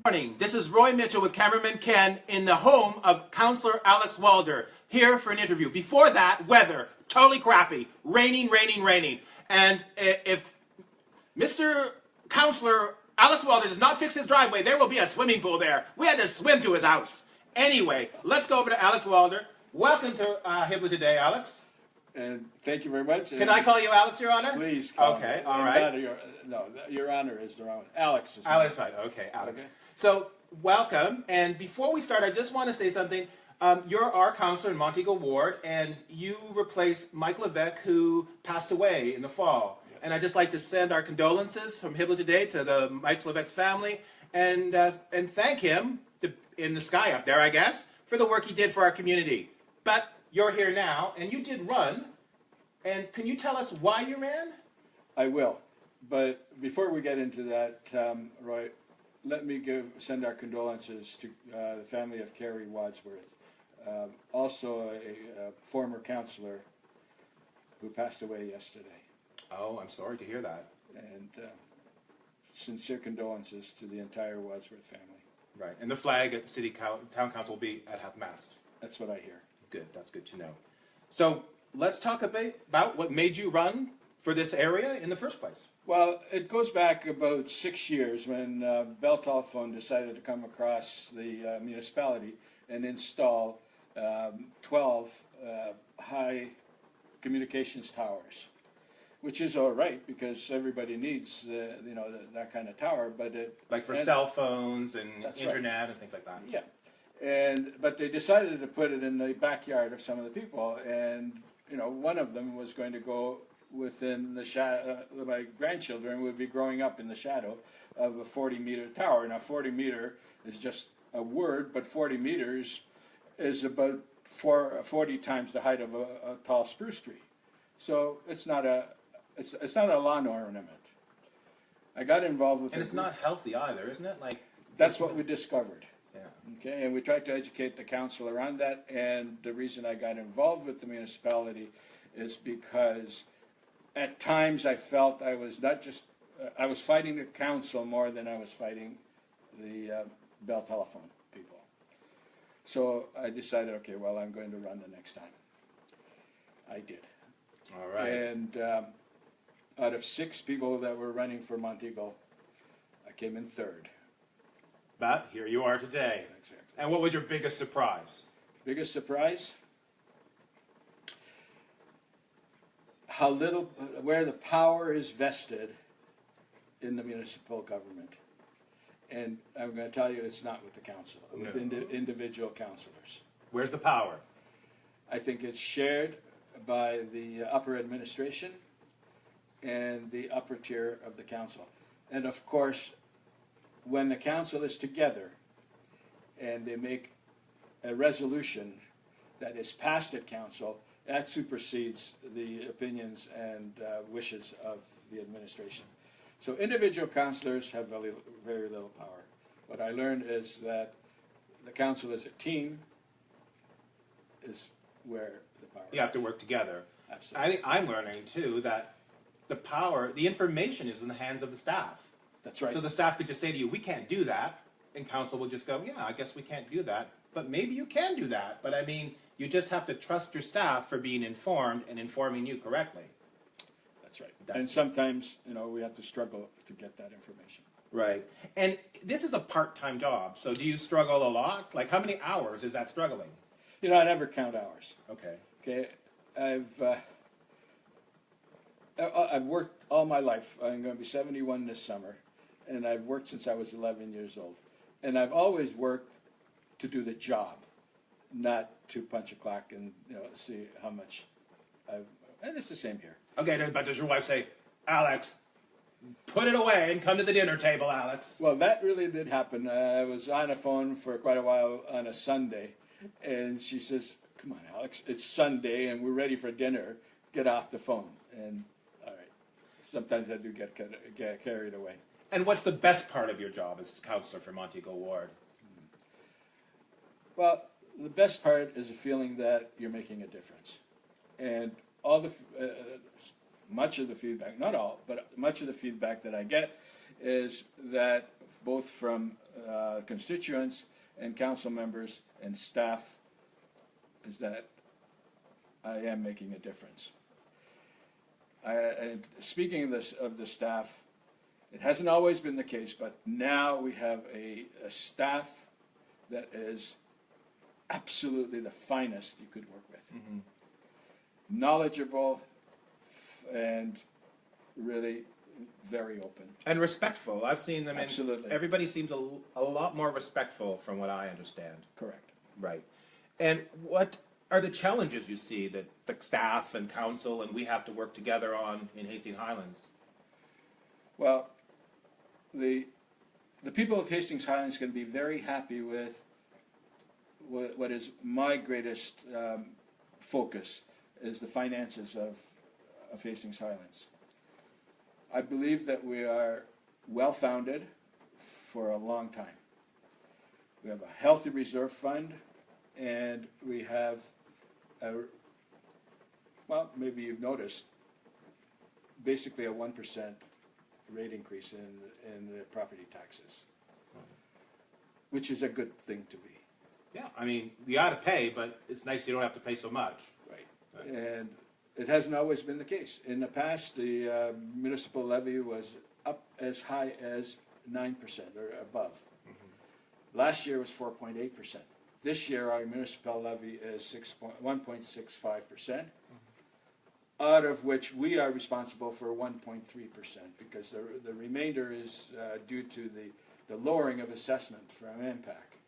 Morning. This is Roy Mitchell with cameraman Ken in the home of Councillor Alec Walter, here for an interview. Before that, weather, totally crappy. Raining. And if Mr. Councillor Alec Walter does not fix his driveway, there will be a swimming pool there. We had to swim to his house. Anyway, let's go over to Alec Walter. Welcome to HYBLA Today, Alex. And thank you very much. Can I call you Alex, Your Honor? Please call Okay, me. all right. No, Your Honor is the wrong one. Alex is Alex, fine. Okay, Alex. Okay. So, welcome. And before we start, I just want to say something. You're our councillor in Montego Ward, and you replaced Mike Levesque, who passed away in the fall. Yes. And I'd just like to send our condolences from HYBLA Today to the Mike Levesque's family, and thank him in the sky up there, I guess, for the work he did for our community. But you're here now, and you did run. And can you tell us why you ran? I will. But before we get into that, Roy, let me send our condolences to the family of Kerry Wadsworth, also a former councillor who passed away yesterday. Oh, I'm sorry to hear that. And sincere condolences to the entire Wadsworth family. Right, and the flag at Town Council will be at half-mast. That's what I hear. Good, that's good to know. So let's talk a bit about what made you run for this area in the first place. Well, it goes back about 6 years when Bell Telephone decided to come across the municipality and install 12 high communications towers, which is all right because everybody needs that kind of tower. But like for cell phones and internet, right, and things like that. Yeah, but they decided to put it in the backyard of some of the people, and one of them was going to go within the shadow. My grandchildren would be growing up in the shadow of a 40-meter tower. Now, 40-meter is just a word, but 40 meters is about 40 times the height of a tall spruce tree. So it's not a lawn ornament. I got involved with it. And it's not healthy either, isn't it? That's what we discovered. Yeah. Okay, and we tried to educate the council around that, and the reason I got involved with the municipality is because at times I felt I was I was fighting the council more than I was fighting the Bell Telephone people. So I decided, okay, well, I'm going to run the next time. I did. All right. And out of 6 people that were running for Montego, I came in 3rd. But here you are today. Exactly. And what was your biggest surprise? Biggest surprise? How little, where the power is vested in the municipal government. And I'm going to tell you, it's not with the council, with individual councillors. Where's the power? I think it's shared by the upper administration and the upper tier of the council. And of course, when the council is together and they make a resolution that is passed at council, that supersedes the opinions and wishes of the administration. So individual councillors have very little power. What I learned is that the council as a team is where the power is. You have to work together. Absolutely. I think I'm learning too that the information is in the hands of the staff. That's right. So the staff could just say to you, we can't do that, and council will just go, yeah, I guess we can't do that, but maybe you can do that. But I mean, you just have to trust your staff for being informed and informing you correctly. That's right. And sometimes, we have to struggle to get that information. Right. And this is a part-time job, so do you struggle a lot? Like, how many hours is that struggling? I never count hours. Okay. Okay. I've worked all my life. I'm going to be 71 this summer, and I've worked since I was 11 years old. And I've always worked to do the job, not to punch a clock and see how much and it's the same here. Okay, but does your wife say, Alex, put it away and come to the dinner table, Alex? Well, that really did happen. I was on the phone for quite a while on a Sunday, and she says, come on, Alex, it's Sunday and we're ready for dinner. Get off the phone. And all right, sometimes I do get carried away. And what's the best part of your job as councillor for Montego Ward? Well, the best part is a feeling that you're making a difference. And all the much of the feedback, not all, but much of the feedback that I get is that both from constituents and council members and staff, is that I am making a difference. And speaking of the staff, it hasn't always been the case, but now we have a staff that is absolutely the finest you could work with. Mm-hmm. Knowledgeable and really very open. And respectful. I've seen them. Absolutely. Everybody seems a lot more respectful from what I understand. Correct. Right. And what are the challenges you see that the staff and council and we have to work together on in Hastings Highlands? Well, the people of Hastings Highlands can be very happy with what is my greatest focus is the finances of Hastings Highlands. I believe that we are well-founded for a long time. We have a healthy reserve fund, and we have well, maybe you've noticed, basically a 1% rate increase in the property taxes, which is a good thing to be. Yeah, I mean, you ought to pay, but it's nice you don't have to pay so much. Right. And it hasn't always been the case. In the past, the municipal levy was up as high as 9% or above. Mm-hmm. Last year was 4.8%. This year, our municipal levy is 1.65%, out of which we are responsible for 1.3%, because the remainder is due to the lowering of assessment from MPAC,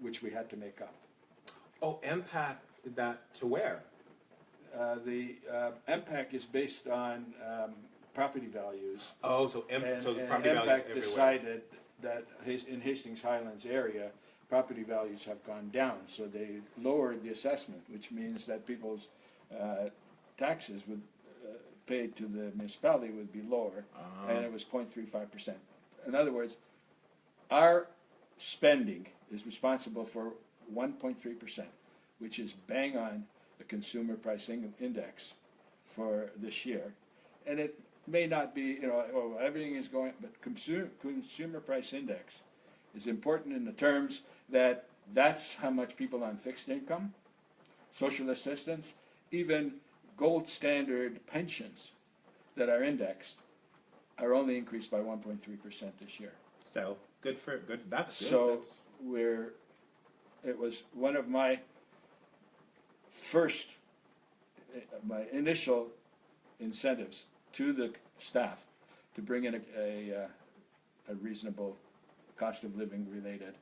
which we had to make up. Oh, MPAC did that to where? The MPAC is based on property values. Oh, so the property values MPAC everywhere. decided that in Hastings Highlands area, property values have gone down, so they lowered the assessment, which means that people's taxes would paid to the municipality would be lower, and it was 0.35%. In other words, our spending is responsible for 1.3%, which is bang on the consumer price index for this year. And it may not be, everything is going, but consumer price index is important in the terms that that's how much people on fixed income, social assistance, even gold standard pensions that are indexed are only increased by 1.3% this year. So good. That's good. So it was one of my initial incentives to the staff to bring in a reasonable cost of living related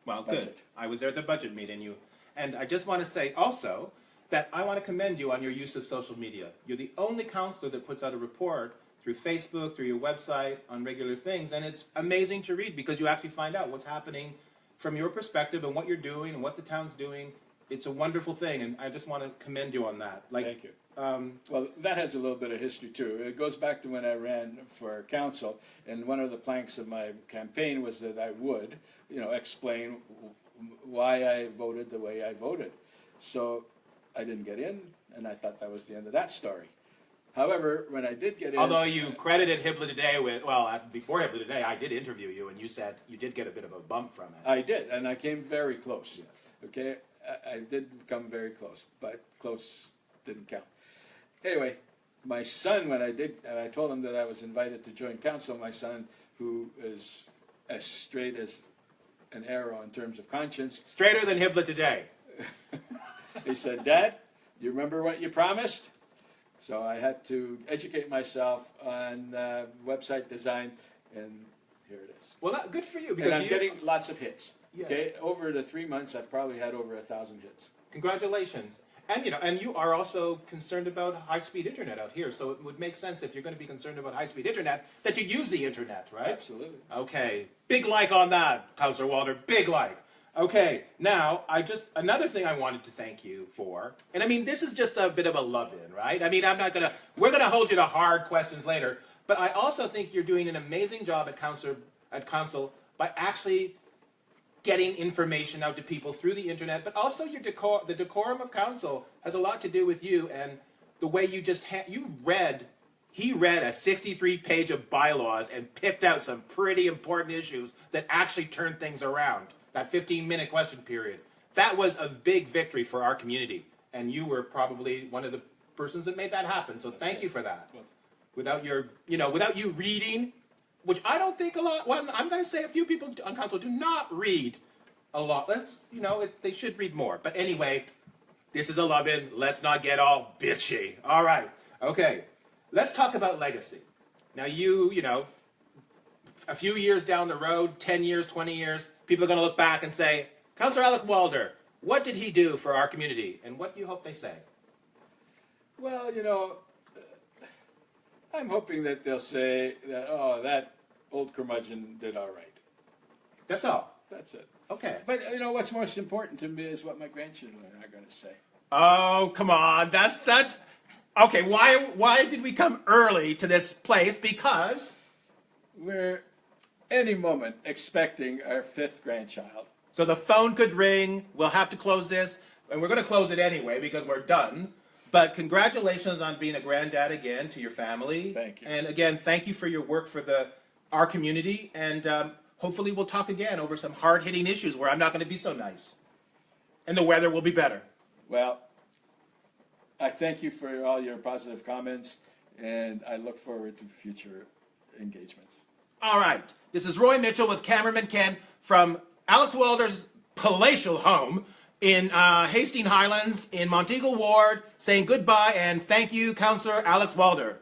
Well, budget. good. I was there at the budget meeting, and I just want to say also that I want to commend you on your use of social media. You're the only councillor that puts out a report through Facebook, through your website, on regular things, and it's amazing to read because you actually find out what's happening from your perspective and what you're doing and what the town's doing. It's a wonderful thing, and I just want to commend you on that. Thank you. Well, that has a little bit of history too. It goes back to when I ran for council, and one of the planks of my campaign was that I would, explain why I voted the way I voted. So I didn't get in, and I thought that was the end of that story. However, when I did get in... Although you credited HYBLA Today with, before HYBLA Today, I did interview you, and you said you did get a bit of a bump from it. I did, and I came very close. Yes. Okay? I did come very close, but close didn't count. Anyway, my son, when I told him that I was invited to join council, my son, who is as straight as an arrow in terms of conscience... Straighter than HYBLA Today. He said, "Dad, do you remember what you promised?" So I had to educate myself on website design, and here it is. Well, good for you. Because and I'm getting lots of hits. Yeah. Okay, over the 3 months, I've probably had over 1,000 hits. Congratulations. And you are also concerned about high-speed internet out here, so it would make sense if you're going to be concerned about high-speed internet that you use the internet, right? Absolutely. Okay. Big like on that, Councillor Walder. Big like. Okay, now, another thing I wanted to thank you for, and I mean, this is just a bit of a love-in, right? I mean, we're going to hold you to hard questions later, but I also think you're doing an amazing job at council by actually getting information out to people through the internet, but also the decorum of council has a lot to do with you and the way you you read he read a 63-page of bylaws and picked out some pretty important issues that actually turned things around. That 15-minute question period. That was a big victory for our community. And you were probably one of the persons that made that happen. So thank you for that. Without you reading, which I don't think a lot, well, I'm going to say a few people on council do not read a lot. They should read more. But anyway, this is 11. Let's not get all bitchy. All right. Okay. Let's talk about legacy. Now, a few years down the road, 10 years, 20 years, people are going to look back and say, Councillor Alec Walter, what did he do for our community? And what do you hope they say? Well, I'm hoping that they'll say that, oh, that old curmudgeon did all right. That's all. That's it. Okay. But, what's most important to me is what my grandchildren are going to say. Oh, come on. That's such... Okay, why did we come early to this place? Because... We're, any moment, expecting our 5th grandchild. So the phone could ring, we'll have to close this, and we're going to close it anyway because we're done. But congratulations on being a granddad again to your family. Thank you. And again, thank you for your work for our community, and hopefully we'll talk again over some hard-hitting issues where I'm not going to be so nice. And the weather will be better. Well, I thank you for all your positive comments, and I look forward to future engagements. All right. This is Roy Mitchell with Cameraman Ken from Alex Walder's palatial home in Hastings Highlands in Montego Ward, saying goodbye and thank you, Councillor Alex Walder.